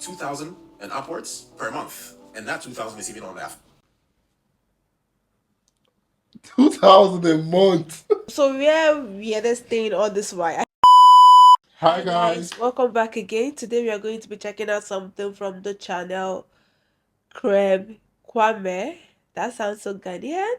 2,000 and upwards per month. And that 2,000 is even on that. 2,000 a month. So where we are staying all this while. Hi guys. Welcome back again. Today we are going to be checking out something from the channel Creme Kwame. That sounds so Ghanaian.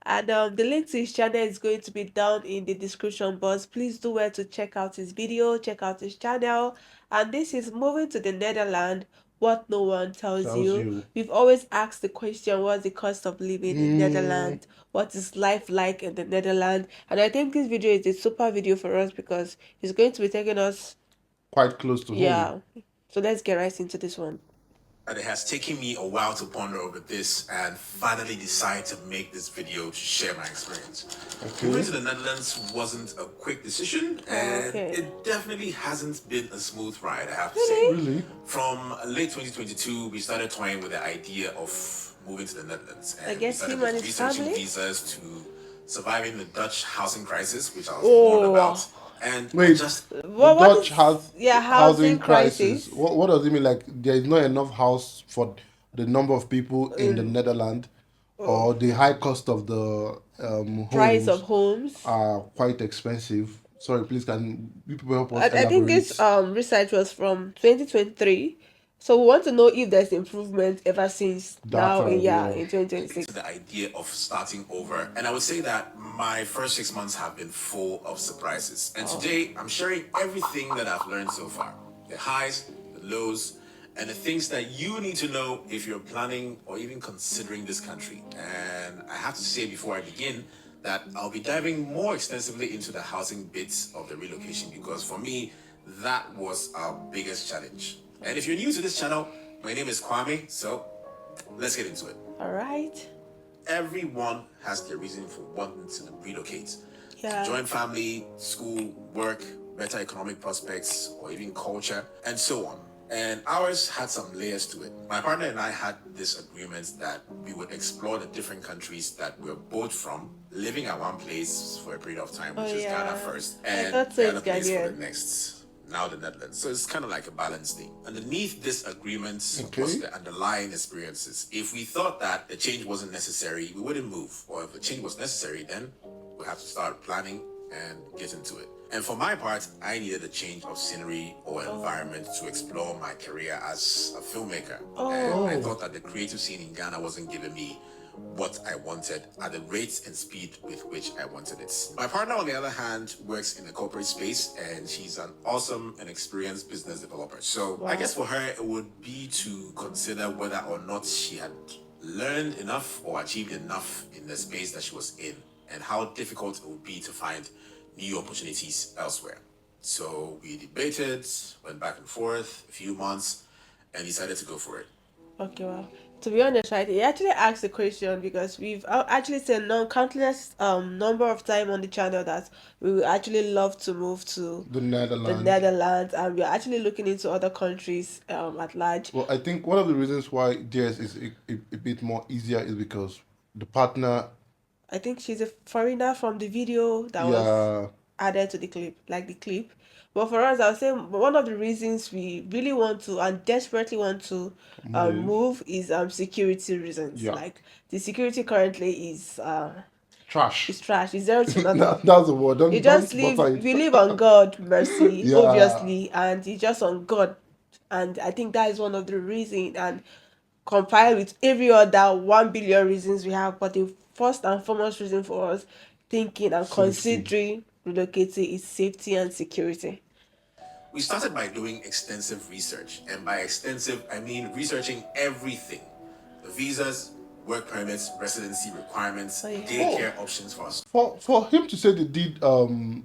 And the link to his channel is going to be down in the description box. Please do well to check out his video, check out his channel. And this is moving to the Netherlands, what no one tells you. We've always asked the question, what's the cost of living in Netherlands? What is life like in the Netherlands? And I think this video is a super video for us because it's going to be taking us quite close to home. Yeah. So let's get right into this one. And it has taken me a while to ponder over this and finally decide to make this video to share my experience. Moving to the Netherlands wasn't a quick decision, and it definitely hasn't been a smooth ride, I have to say. Really? From late 2022, we started toying with the idea of moving to the Netherlands. And I guess we started researching visas to surviving the Dutch housing crisis, which I was warned about. And wait, just the Dutch housing crisis. What does it mean? Like there is not enough house for the number of people in the Netherlands, or the high cost of the price of homes are quite expensive. Sorry, please can people help us I think this research was from 2023. So we want to know if there's improvement ever since now in 2026. The idea of starting over. And I would say that my first 6 months have been full of surprises. And today I'm sharing everything that I've learned so far. The highs, the lows, and the things that you need to know if you're planning or even considering this country. And I have to say before I begin that I'll be diving more extensively into the housing bits of the relocation because for me, that was our biggest challenge. And if you're new to this channel, my name is Kwame, so let's get into it. All right. Everyone has their reason for wanting to relocate. To join family, school, work, better economic prospects, or even culture, and so on. And ours had some layers to it. My partner and I had this agreement that we would explore the different countries that we're both from, living at one place for a period of time, which is Ghana first, and the other place for the next. Now the Netherlands. So it's kind of like a balance thing. Underneath this agreement was the underlying experiences. If we thought that the change wasn't necessary, we wouldn't move. Or if the change was necessary, then we have to start planning and get into it. And for my part, I needed a change of scenery or environment to explore my career as a filmmaker. And I thought that the creative scene in Ghana wasn't giving me what I wanted at the rate and speed with which I wanted it. My partner, on the other hand, works in the corporate space and she's an awesome and experienced business developer. So I guess for her, it would be to consider whether or not she had learned enough or achieved enough in the space that she was in and how difficult it would be to find new opportunities elsewhere. So we debated, went back and forth a few months and decided to go for it. Okay, well, to be honest, right, he actually asked the question because we've actually said countless number of time on the channel that we would actually love to move to the Netherlands, and we're actually looking into other countries at large. Well, I think one of the reasons why DS is a bit more easier is because the partner, I think she's a foreigner from the video that was added to the clip. But for us, I would say one of the reasons we really want to and desperately want to move is security reasons. Like the security currently is trash. It's trash. It's zero to nothing. That's the word. We live on God mercy, obviously, and it's just on God. And I think that is one of the reasons, and compiled with every other 1 billion reasons we have, but the first and foremost reason for us thinking and considering relocating is safety and security. We started by doing extensive research, and by extensive, I mean researching everything. The visas, work permits, residency requirements, daycare options for us. For him to say they did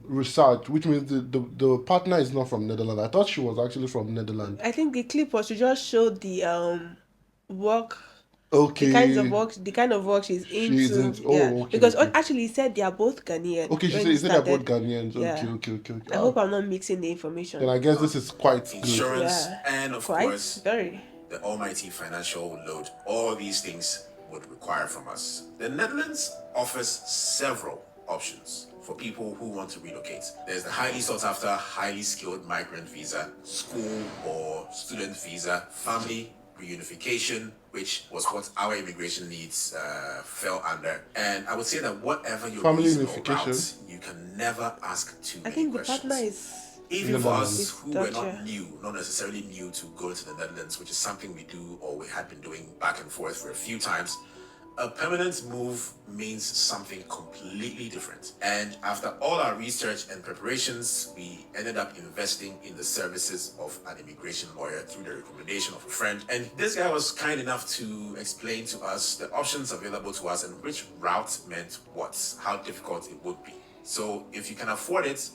research, which means the partner is not from Netherlands. I thought she was actually from Netherlands. I think the clip was to just show the work. The kind of work she's into. Because actually he said they are both Ghanaian. Okay, she said they're both Ghanaians. Okay. I hope I'm not mixing the information. Then I guess this is quite insurance and of course the almighty financial load. All these things would require from us. The Netherlands offers several options for people who want to relocate. There's the highly sought after, highly skilled migrant visa, school or student visa, family reunification, which was what our immigration needs fell under. And I would say that whatever your Family reason or unification. route, you can never ask too I many think the questions. partner is Even for us is who were Dutch. not new, not necessarily new to go to the Netherlands, which is something we do or we had been doing back and forth for a few times, a permanent move means something completely different. And after all our research and preparations, we ended up investing in the services of an immigration lawyer through the recommendation of a friend. And this guy was kind enough to explain to us the options available to us and which route meant what, how difficult it would be. So if you can afford it,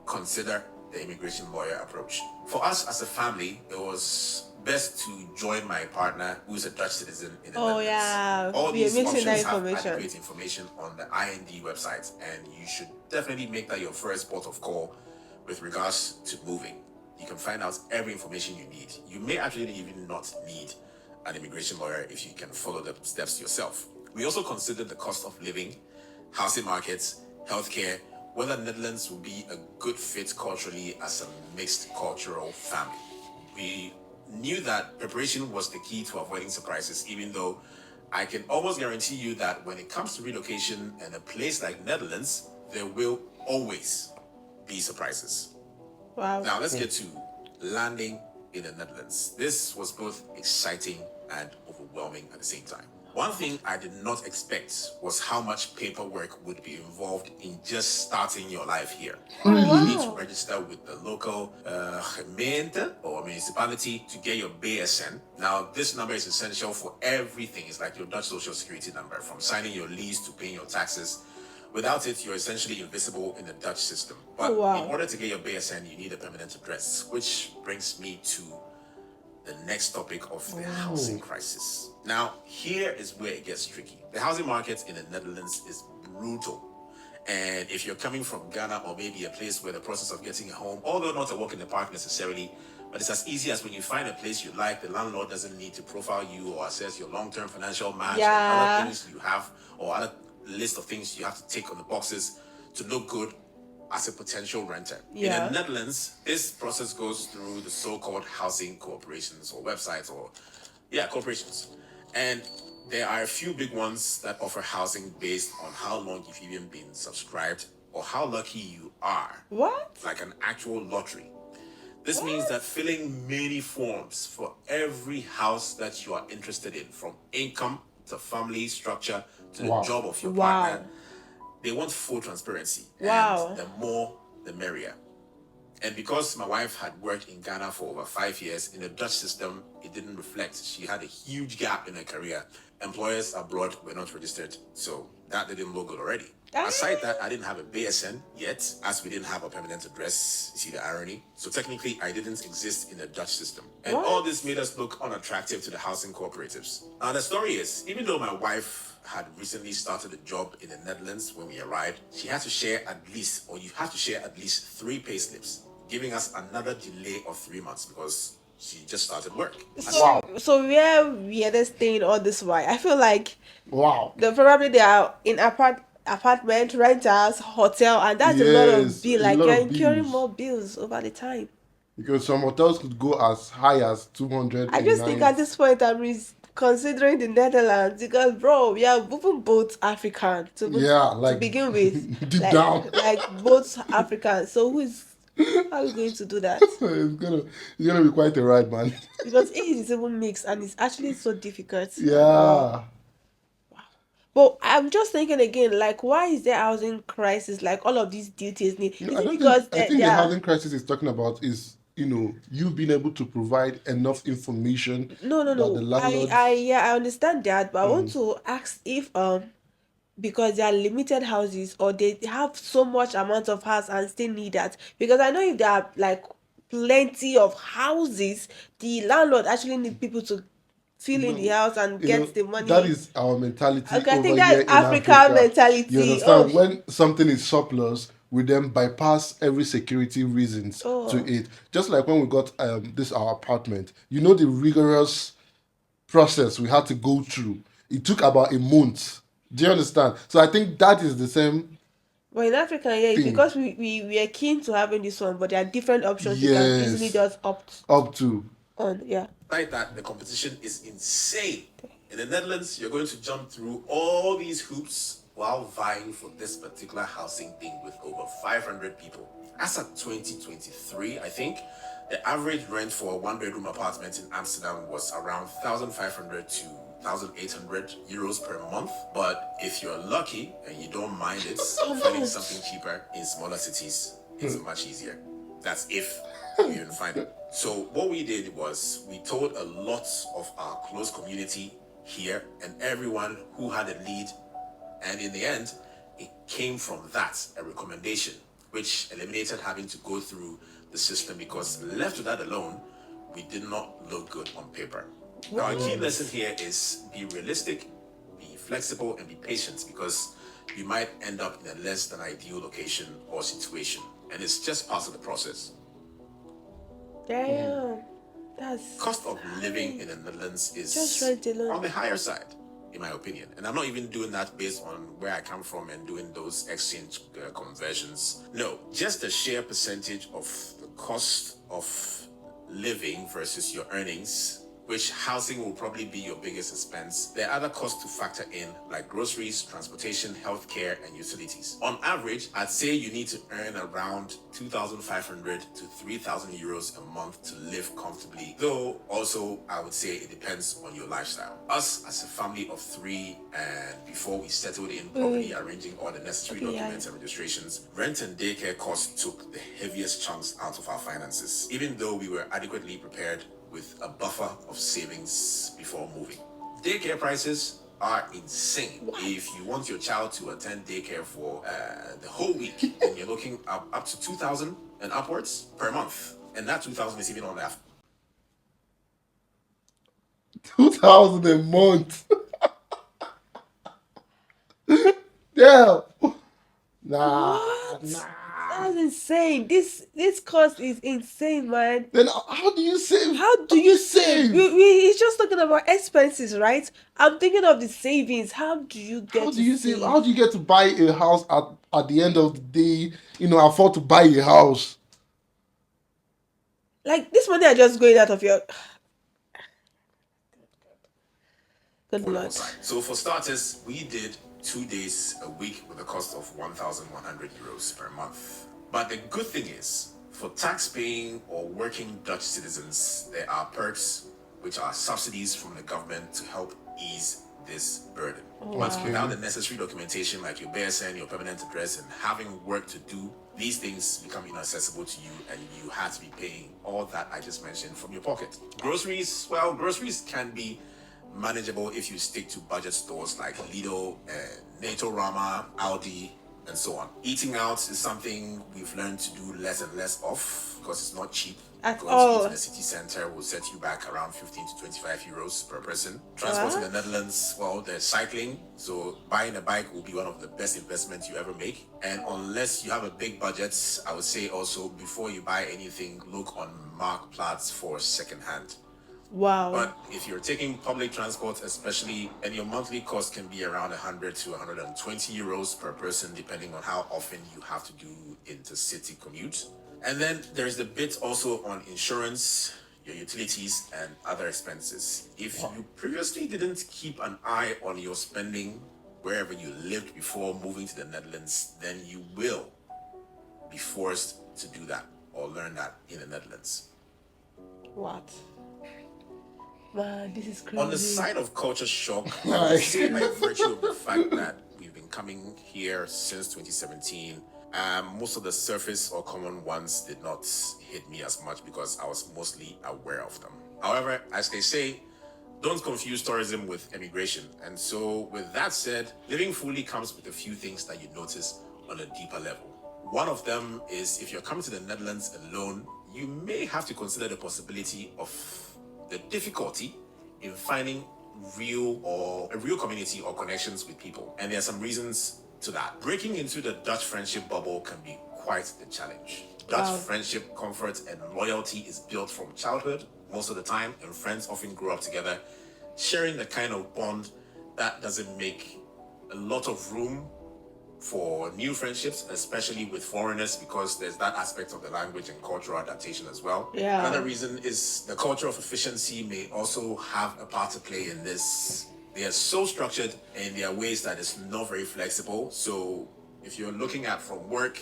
consider the immigration lawyer approach. For us as a family, it was best to join my partner, who's a Dutch citizen in the Netherlands. Yeah, All we are these mixing that options have information. adequate information on the IND website, and you should definitely make that your first port of call with regards to moving. You can find out every information you need. You may actually even not need an immigration lawyer if you can follow the steps yourself. We also considered the cost of living, housing markets, healthcare, whether Netherlands would be a good fit culturally as a mixed cultural family. We knew that preparation was the key to avoiding surprises, even though I can almost guarantee you that when it comes to relocation and a place like Netherlands, there will always be surprises. Wow. Now let's get to landing in the Netherlands. This was both exciting and overwhelming at the same time. One thing I did not expect was how much paperwork would be involved in just starting your life here. You need to register with the local gemeente or municipality to get your BSN. Now, this number is essential for everything. It's like your Dutch social security number, from signing your lease to paying your taxes. Without it, you're essentially invisible in the Dutch system. But in order to get your BSN, you need a permanent address, which brings me to the next topic of the housing crisis. Now, here is where it gets tricky. The housing market in the Netherlands is brutal. And if you're coming from Ghana or maybe a place where the process of getting a home, although not a walk in the park necessarily, but it's as easy as when you find a place you like, the landlord doesn't need to profile you or assess your long-term financial match and other things you have, or other list of things you have to tick on the boxes to look good as a potential renter. In the Netherlands, this process goes through the so-called housing corporations or websites or corporations. And there are a few big ones that offer housing based on how long you've even been subscribed or how lucky you are. What? Like an actual lottery. This means that filling many forms for every house that you are interested in, from income to family structure to the job of your partner, they want full transparency. And the more, the merrier. And because my wife had worked in Ghana for over 5 years, in the Dutch system, it didn't reflect. She had a huge gap in her career. Employers abroad were not registered, so that didn't look good already. Aside that, I didn't have a BSN yet, as we didn't have a permanent address. You see the irony? So technically, I didn't exist in the Dutch system. And all this made us look unattractive to the housing cooperatives. Now, the story is, even though my wife had recently started a job in the Netherlands when we arrived, she had to share at least, or you have to share at least 3 payslips, giving us another delay of 3 months because she just started work. So where we are staying all this while, I feel like they are in apartment, rentals, hotel, and that's a lot of bill. Like you're incurring more bills over the time. Because some hotels could go as high as 200. I just think at this point I'm considering the Netherlands because, bro, we are moving both African to begin with. Deep down. Like both Africans. So how are we going to do that? It's gonna be quite a ride, man. Because it is even mixed and it's actually so difficult. But I'm just thinking again, like, why is there housing crisis? Like, all of these duties need. I think the housing crisis is talking about is, you being able to provide enough information. No. The landlord... I understand that, but I want to ask if because there are limited houses or they have so much amount of house and still need that, because I know if there are like plenty of houses, the landlord actually need people to fill in the house and get the money. That is our mentality. Okay, I think that's African mentality. You understand? When something is surplus, we then bypass every security reasons to it. Just like when we got our apartment, the rigorous process we had to go through. It took about a month. Do you understand? So I think that is the same But in Africa, yeah, it's thing. because we are keen to having this one, but there are different options you can easily Yes, just opt up to. on. Yeah. Like that, the competition is insane. In the Netherlands, you're going to jump through all these hoops while vying for this particular housing thing with over 500 people. As of 2023, I think, the average rent for a one-bedroom apartment in Amsterdam was around 1,500 to 1,800 euros per month. But if you're lucky and you don't mind it, finding something cheaper in smaller cities is much easier. That's if you even find it. So what we did was we told a lot of our close community here and everyone who had a lead, and in the end it came from that, a recommendation, which eliminated having to go through the system, because left to that alone, we did not look good on paper. Now a key lesson here is be realistic, be flexible, and be patient, because you might end up in a less than ideal location or situation, and it's just part of the process. Damn. That's Cost of living in the Netherlands just is rent alone. on the higher side, in my opinion. And I'm not even doing that based on where I come from and doing those exchange conversions. No, just the sheer percentage of the cost of living versus your earnings, which housing will probably be your biggest expense. There are other costs to factor in, like groceries, transportation, healthcare, and utilities. On average, I'd say you need to earn around 2,500 to 3,000 euros a month to live comfortably. Though also, I would say it depends on your lifestyle. Us as a family of three, and before we settled in properly, arranging all the necessary documents and registrations, rent and daycare costs took the heaviest chunks out of our finances, even though we were adequately prepared with a buffer of savings before moving. Daycare prices are insane. If you want your child to attend daycare for the whole week, then you're looking up to 2,000 and upwards per month. And that 2,000 is even on that. 2,000 a month. Yeah. Nah. That's insane. This cost is insane, man. Then how do you save? How do you save? He's just talking about expenses, right? I'm thinking of the savings. How do you get How do you save? save? How do you get to buy a house at the end of the day? Afford to buy a house. Like this money are just going out of your. Good Lord. So for starters, we did 2 days a week with a cost of 1,100 euros per month. But the good thing is, for tax-paying or working Dutch citizens, there are perks, which are subsidies from the government to help ease this burden. But without the necessary documentation like your BSN, your permanent address, and having work to do, these things become inaccessible to you, and you have to be paying all that I just mentioned from your pocket. Groceries, well, groceries can be manageable if you stick to budget stores like Lidl, Natorama, Aldi, and so on. Eating out is something we've learned to do less and less of, because it's not cheap. At Going all. to eat in the city center will set you back around 15 to 25 euros per person. Transport in the Netherlands, well, there's cycling, so buying a bike will be one of the best investments you ever make. And unless you have a big budget, I would say also, before you buy anything, look on Marktplaats for secondhand. Wow. But if you're taking public transport especially, and your monthly cost can be around 100 to 120 euros per person, depending on how often you have to do intercity commute. And then there's the bit also on insurance, your utilities, and other expenses. If you previously didn't keep an eye on your spending wherever you lived before moving to the Netherlands, then you will be forced to do that or learn that in the Netherlands. What? Man, this is crazy. On the side of culture shock, I would say by virtue of the fact that we've been coming here since 2017, most of the surface or common ones did not hit me as much because I was mostly aware of them. However, as they say, don't confuse tourism with immigration. And so with that said, living fully comes with a few things that you notice on a deeper level. One of them is, if you're coming to the Netherlands alone, you may have to consider the possibility of the difficulty in finding a real community or connections with people. And there are some reasons to that. Breaking into the Dutch friendship bubble can be quite the challenge. Dutch friendship, comfort, and loyalty is built from childhood most of the time, and friends often grow up together, sharing the kind of bond that doesn't make a lot of room for new friendships, especially with foreigners, because there's that aspect of the language and cultural adaptation as well. Yeah. Another reason is the culture of efficiency may also have a part to play in this. They are so structured in their ways that it's not very flexible. So if you're looking at from work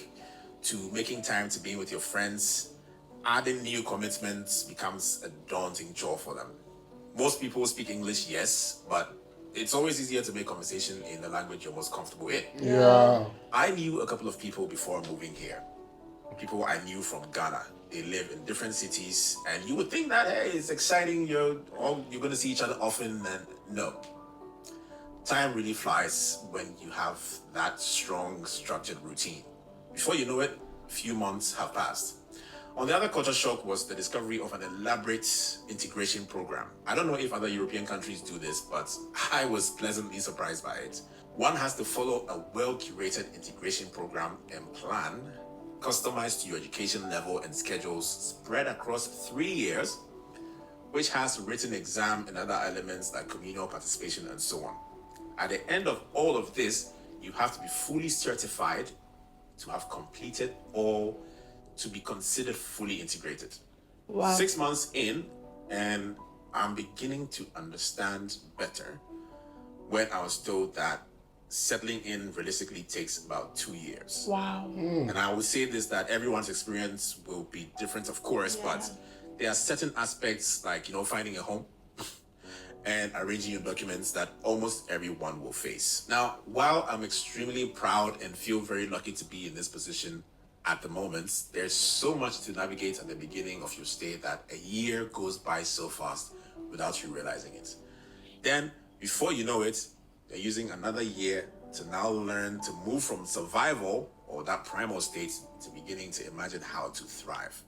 to making time to be with your friends, adding new commitments becomes a daunting chore for them. Most people speak English, yes, but it's always easier to make conversation in the language you're most comfortable in. Yeah. I knew a couple of people before moving here. People I knew from Ghana. They live in different cities, and you would think that hey, it's exciting. You're going to see each other often, and no. Time really flies when you have that strong, structured routine. Before you know it, a few months have passed. On the other culture shock was the discovery of an elaborate integration program. I don't know if other European countries do this, but I was pleasantly surprised by it. One has to follow a well-curated integration program and plan, customized to your education level and schedules, spread across 3 years, which has written exam and other elements like communal participation and so on. At the end of all of this, you have to be fully certified to have completed or to be considered fully integrated. Wow. 6 months in, and I'm beginning to understand better when I was told that settling in realistically takes about 2 years. Wow. And I would say this, that everyone's experience will be different, of course, but there are certain aspects like, finding a home and arranging your documents that almost everyone will face. Now, while I'm extremely proud and feel very lucky to be in this position at the moment, there's so much to navigate at the beginning of your stay that a year goes by so fast without you realizing it. Then, before you know it, you're using another year to now learn to move from survival or that primal state to beginning to imagine how to thrive.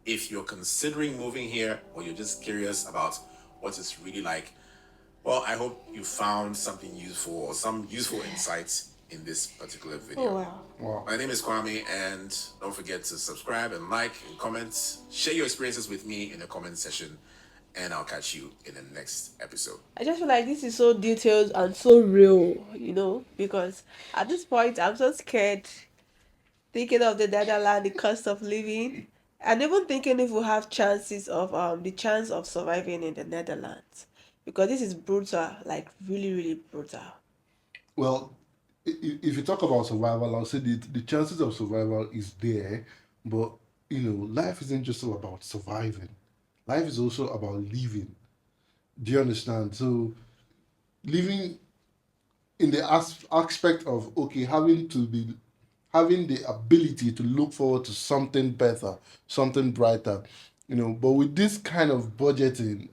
If you're considering moving here or you're just curious about what it's really like, well, I hope you found something useful or some useful insights in this particular video. Oh, wow. My name is Kwame, and don't forget to subscribe and like and comment. Share your experiences with me in the comment section, and I'll catch you in the next episode. I just feel like this is so detailed and so real, because at this point I'm so scared thinking of the Netherlands, the cost of living, and even thinking if we have chances of the chance of surviving in the Netherlands, because this is brutal, like really, really brutal. Well, if you talk about survival, I'll say the chances of survival is there, but life isn't just all about surviving. Life is also about living. Do you understand? So, living in the aspect of okay, having the ability to look forward to something better, something brighter, But with this kind of budgeting,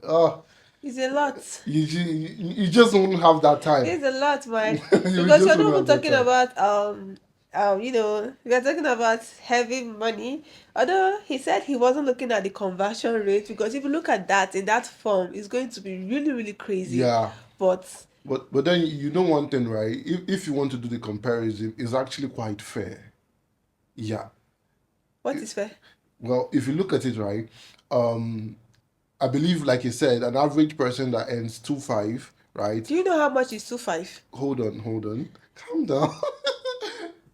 It's a lot. you just won't have that time. It's a lot, man. You Because just you're not won't even have that talking time. about we're talking about having money. Although he said he wasn't looking at the conversion rate, because if you look at that in that form, it's going to be really, really crazy. Yeah. But But then you know one thing, right? If you want to do the comparison, it's actually quite fair. Yeah. what is fair? Well, if you look at it, right, I believe, like you said, an average person that earns 2.5, right? Do you know how much is 2.5? Hold on, calm down.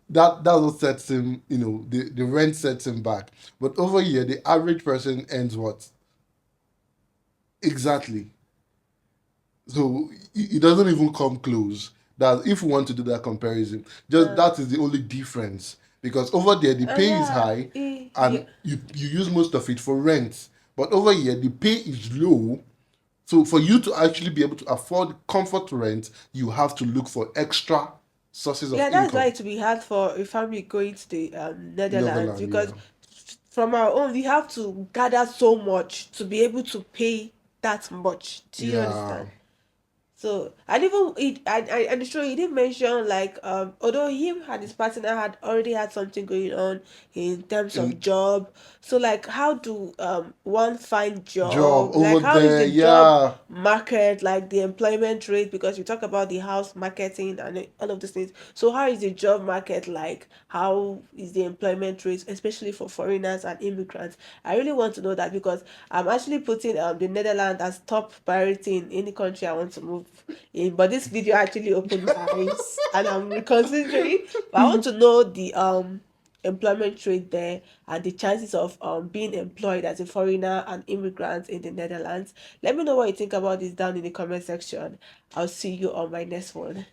That's what sets him, the rent sets him back. But over here, the average person earns what? Exactly. So it doesn't even come close. That if we want to do that comparison, just that is the only difference. Because over there the pay is high and you use most of it for rent. But over here the pay is low. So for you to actually be able to afford comfort rent, you have to look for extra sources of income. That's why it will be hard for a family going to the Netherlands, because from our own we have to gather so much to be able to pay that much. Do you understand? So, and even I'm sure he didn't mention, like, although him and his partner had already had something going on in terms of job. So, like, how do one find job? Like, over how is there, the job market, like the employment rate? Because we talk about the house marketing and all of these things. So, how is the job market like? How is the employment rate, especially for foreigners and immigrants? I really want to know that, because I'm actually putting the Netherlands as top priority in any country I want to move in, but this video actually opened my eyes, and I'm reconsidering. But I want to know the employment rate there and the chances of being employed as a foreigner and immigrant in the Netherlands. Let me know what you think about this down in the comment section. I'll see you on my next one.